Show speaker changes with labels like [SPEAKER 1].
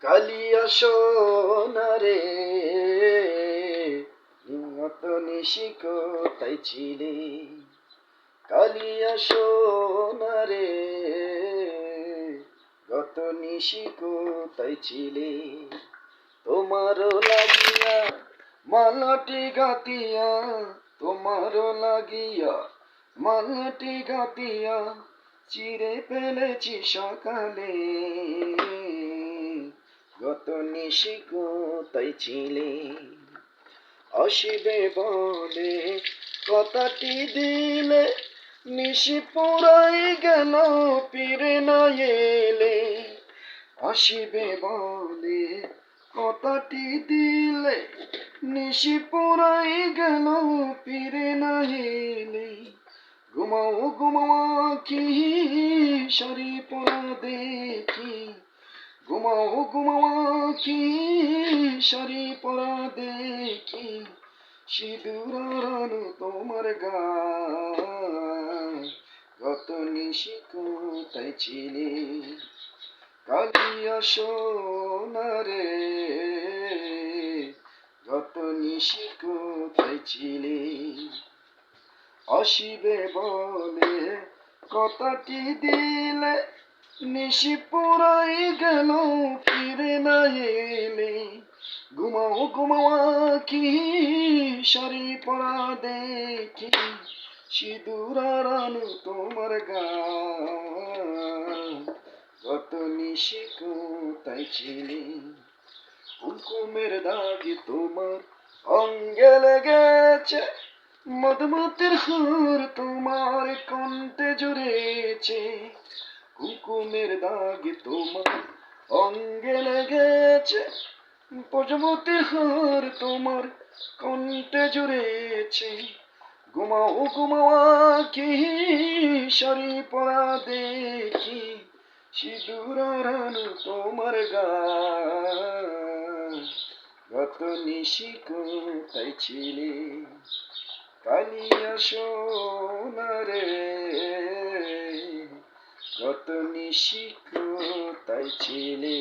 [SPEAKER 1] কালিয়া সোনারে নিয়ত নিশি কোথায় ছিলে? কালিয়া সোনারে গত নিশি কোথায় ছিলে? তোমারও লাগিয়া মালাটি গাতিয়া, তোমারও লাগিয়া মালাটি গাতিয়া চিরে ফেলেছি সকালে। গত নিশি কোথায় ছিলে? আসিবে বলে কথাটি দিলে, নিশি পুরাই গেল ফিরে না এলে। আসিবে বলে কথাটি দিলে, নিশি পুরাই গেল ফিরে না এলে। ঘুমাও ঘুমাও আঁখি শাড়ি পরা দেখি, ঘুমাও ঘুমাও আঁখি শাড়ি পরা দেখি। সিঁদুর আনো তোমার গায়ে, গত নিশি কোথায় ছিলে? কালিয়া সোনারে গত নিশি কোথায় ছিলে? আসিবে বলে কথাটি দিলে, নিশি পুরাই গেল ফিরে না এলে। ঘুমাও ঘুমাও আঁখি শাড়ি পরা দেখি, সিঁদুর আনো তোমার গায়ে, গত নিশি কোথায় ছিলে? কুমকুমের দাগি তোমার অঙ্গে লেগেছে, মধুমতির হার তোমার কণ্ঠে জুড়েছে। কুমকুমের দাগি তোমার অঙ্গে লেগেছে, মধুমতির হার তোমার কণ্ঠে জুড়েছে। ঘুমাও ঘুমাও আঁখি শাড়ি পরা দেখি, সিঁদুর আনো তোমার গায়ে, গত নিশি কোথায় ছিলে? কালিয়া সোনারে গত নিশি কোথায় ছিলে?